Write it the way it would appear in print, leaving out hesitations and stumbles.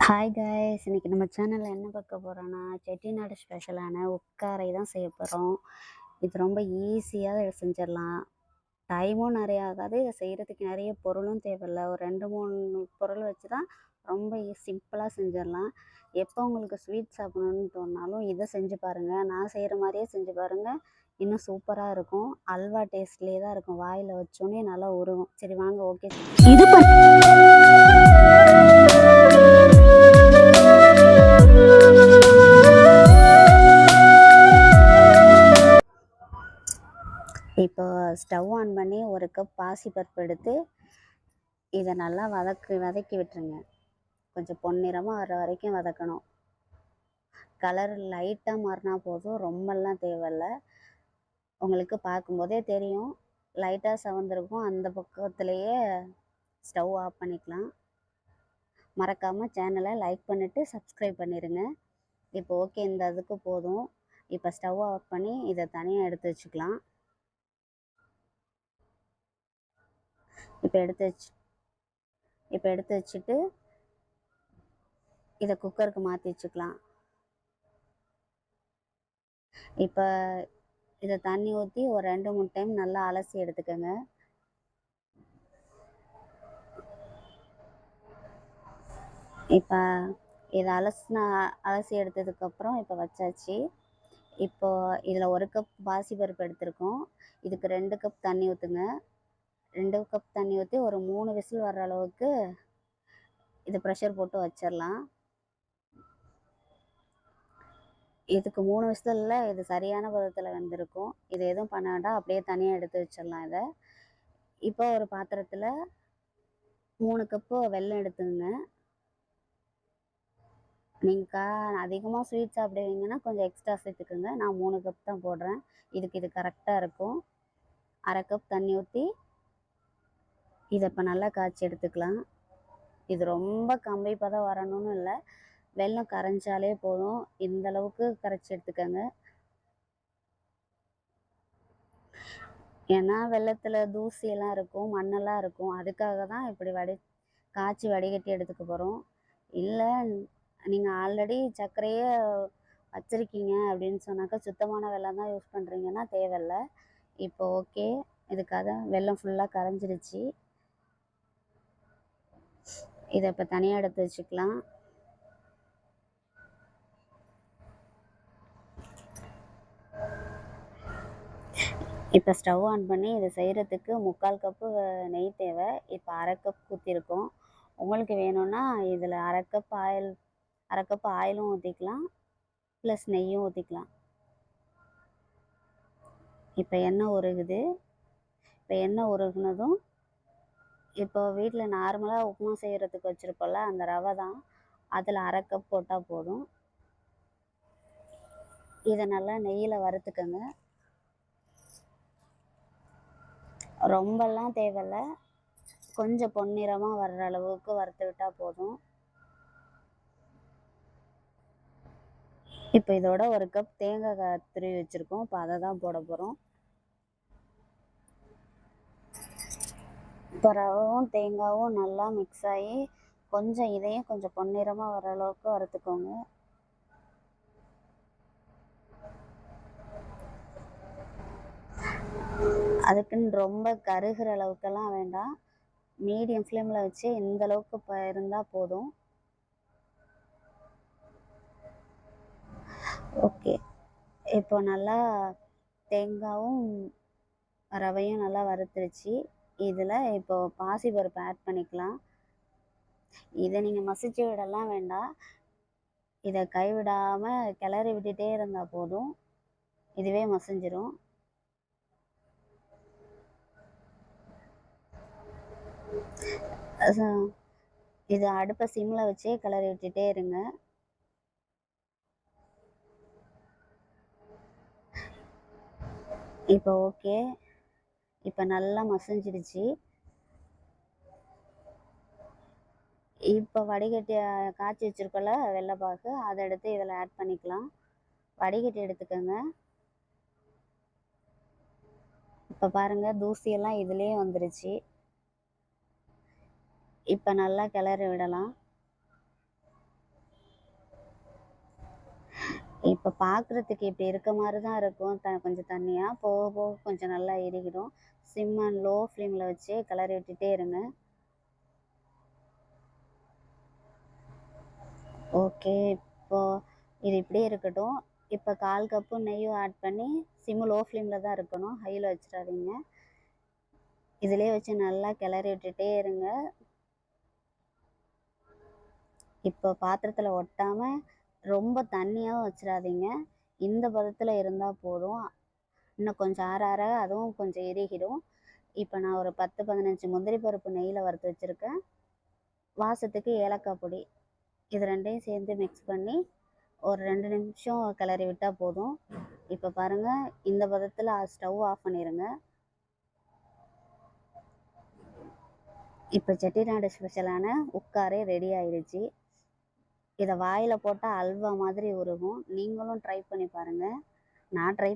Hi guys, இன்னைக்கு நம்ம சேனலில் என்ன பார்க்க போகிறோன்னா செட்டிநாடு ஸ்பெஷலான உட்காரை தான் செய்ய போகிறோம். இது ரொம்ப ஈஸியாக செஞ்சிடலாம். டைமும் நிறைய ஆகாது. இதை செய்கிறதுக்கு நிறைய பொருளும் தேவையில்லை. ஒரு 2-3 பொருள் வச்சு தான் ரொம்ப சிம்பிளாக செஞ்சிடலாம். எப்போ உங்களுக்கு ஸ்வீட் சாப்பிடணுன்னு தோணினாலும் இதை செஞ்சு பாருங்கள். நான் செய்கிற மாதிரியே செஞ்சு பாருங்கள், இன்னும் சூப்பராக இருக்கும். அல்வா டேஸ்ட்லேயே தான் இருக்கும். வாயில் வச்சோன்னே நல்லா உருகும். சரி வாங்க, ஓகே. இது இப்போ ஸ்டவ் ஆன் பண்ணி 1 கப் பாசிப்பருப்பு எடுத்து இதை நல்லா வதக்கி விட்டுருங்க. கொஞ்சம் பொன்னிறமாக வர வரைக்கும் வதக்கணும். கலர் லைட்டாக மாறினா போதும், ரொம்பலாம் தேவையில்லை. உங்களுக்கு பார்க்கும்போதே தெரியும், லைட்டாக செவந்திருக்கும். அந்த பக்கத்துலேயே ஸ்டவ் ஆஃப் பண்ணிக்கலாம். மறக்காமல் சேனலை லைக் பண்ணிவிட்டு சப்ஸ்கிரைப் பண்ணிடுங்க. இப்போ ஓகே, இந்த இதுக்கு போதும். இப்போ ஸ்டவ் ஆஃப் பண்ணி இதை தனியாக எடுத்து வச்சுக்கலாம். இப்போ எடுத்து வச்சுட்டு இதை குக்கருக்கு மாற்றி வச்சுக்கலாம். இப்போ இதை தண்ணி ஊற்றி ஒரு 2-3 டைம் நல்லா அலசி எடுத்துக்கோங்க. இப்போ இதை அலசி எடுத்ததுக்கப்புறம் இப்போ வச்சாச்சு. இப்போது இதில் 1 கப் பாசிப்பருப்பு எடுத்திருக்கோம். இதுக்கு 2 கப் தண்ணி ஊற்றுங்க. 2 கப் தண்ணி ஊற்றி ஒரு 3 விசில் வர்ற அளவுக்கு இது ப்ரெஷர் போட்டு வச்சிடலாம். இதுக்கு 3 விசிலில் இது சரியான பதத்தில் வெந்திருக்கும். இது எதுவும் பண்ண வேண்டாம், அப்படியே தனியாக எடுத்து வச்சிடலாம். இதை இப்போ ஒரு பாத்திரத்தில் 3 கப்பு வெல்லம் எடுத்துங்க. நீங்கள் அதிகமாக ஸ்வீட் சாப்பிடுவீங்கன்னா கொஞ்சம் எக்ஸ்ட்ரா சேர்த்துக்குங்க. நான் 3 கப் தான் போடுறேன். இது கரெக்டாக இருக்கும். 1/2 கப் தண்ணி ஊற்றி இதை இப்போ நல்லா காய்ச்சி எடுத்துக்கலாம். இது ரொம்ப கம்பி பதம் வரணும்னு இல்லை, வெல்லம் கரைஞ்சாலே போதும். இந்த அளவுக்கு கரைச்சி எடுத்துக்கோங்க. ஏன்னா வெள்ளத்தில் தூசியெல்லாம் இருக்கும், மண்ணெல்லாம் இருக்கும். அதுக்காக தான் இப்படி காய்ச்சி வடிகட்டி எடுத்துக்க போகிறோம். இல்லை நீங்கள் ஆல்ரெடி சர்க்கரையே வச்சுருக்கீங்க அப்படின்னு சொன்னாக்கா, சுத்தமான வெல்லம் தான் யூஸ் பண்ணுறீங்கன்னா தேவையில்லை. இப்போ ஓகே, இதுக்காக வெல்லம் ஃபுல்லாக கரைஞ்சிருச்சு. இதை இப்போ தனியாக எடுத்து வச்சுக்கலாம். இப்போ ஸ்டவ் ஆன் பண்ணி இதை செய்கிறதுக்கு 3/4 கப்பு நெய் தேவை. இப்போ 1/2 கப் ஊற்றிருக்கோம். உங்களுக்கு வேணும்னா இதில் 1/2 கப் ஆயிலும் ஊற்றிக்கலாம், ப்ளஸ் நெய்யும் ஊற்றிக்கலாம். இப்போ எண்ணெய் உருகுது. இப்போ எண்ணெய் உருகுனதும் இப்போ வீட்டில் நார்மலாக உப்புமா செய்கிறதுக்கு வச்சுருப்போம்ல, அந்த ரவை தான். அதில் 1/2 கப் போட்டால் போதும். இதை நல்லா நெய்யில் வறுத்துக்கோங்க. ரொம்பலாம் தேவையில்லை, கொஞ்சம் பொன்னிறமாக வர்ற அளவுக்கு வறுத்துக்கிட்டால் போதும். இப்போ இதோட 1 கப் தேங்காய் துருவி வச்சுருக்கோம். இப்போ அதை தான் போட போகிறோம். இப்போ ரவும் தேங்காயும் நல்லா மிக்ஸ் ஆகி இதையும் கொஞ்சம் பொன்னிறமாக வர அளவுக்கு வறுத்துக்கோங்க. அதுக்குன்னு ரொம்ப கருகிற அளவுக்கெல்லாம் வேண்டாம், மீடியம் ஃப்ளேமில் வச்சு இந்த அளவுக்கு இருந்தால் போதும். ஓகே, இப்போ நல்லா தேங்காயும் ரவையும் நல்லா வறுத்துருச்சு. இதில் இப்போ பாசிப்பருப்பு ஆட் பண்ணிக்கலாம். இதை நீங்கள் மசிச்சு விடலாம் வேண்டாம், இதை கைவிடாமல் கிளறி விட்டுட்டே இருந்தால் போதும், இதுவே மசிஞ்சிரும். இது அடுப்பை சிம்மில் வச்சே கிளறி விட்டுட்டே இருங்க. இப்போ ஓகே, இப்போ நல்லா மசிஞ்சிடுச்சு. இப்போ வடிகட்டி காய்ச்சி வச்சுருக்கோம்ல வெள்ளைப்பாகு, அதை எடுத்து இதில் ஆட் பண்ணிக்கலாம். வடிகட்டி எடுத்துக்கோங்க. இப்போ பாருங்கள், தூசியெல்லாம் இதுலேயே வந்துருச்சு. இப்போ நல்லா கிளறி விடலாம். இப்போ பார்க்குறதுக்கு இப்படி இருக்க மாரி தான் இருக்கும். கொஞ்சம் தண்ணியா. போக போக கொஞ்சம் நல்லா இறுகிடும். சிம் அண்ட் லோ ஃப்ளேமில் வச்சு கிளறி விட்டுட்டே இருங்க. ஓகே. இப்போ இது இப்படியே இருக்கட்டும். இப்போ 1/4 கப்பு நெய்யும் ஆட் பண்ணி சிம் லோ ஃப்ளேமில் தான் இருக்கணும். ஹையில் வச்சிடாதீங்க. இதிலேயே வச்சு நல்லா கிளறி விட்டுட்டே இருங்க. இப்போ பாத்திரத்தில் ஒட்டாமல் ரொம்ப தண்ணியாகவும் வச்சிடாதீங்க. இந்த பதத்தில் இருந்தால் போதும். இன்னும் கொஞ்சம் ஆற ஆற அதுவும் கொஞ்சம் இறுகிடும். இப்போ நான் ஒரு 10, 15 முந்திரி பருப்பு நெய்யில் வறுத்து வச்சுருக்கேன். வாசத்துக்கு ஏலக்காய் பொடி இது 2யும் சேர்ந்து மிக்ஸ் பண்ணி ஒரு 2 நிமிஷம் கிளறி விட்டால் போதும். இப்போ பாருங்கள், இந்த பதத்தில் ஸ்டவ் ஆஃப் பண்ணிடுங்க. இப்போ செட்டிநாடு ஸ்பெஷலான உட்காரே ரெடி ஆயிடுச்சு. இதை வாயில் போட்டால் அல்வா மாதிரி உருகும். நீங்களும் ட்ரை பண்ணி பாருங்கள். நான் ட்ரை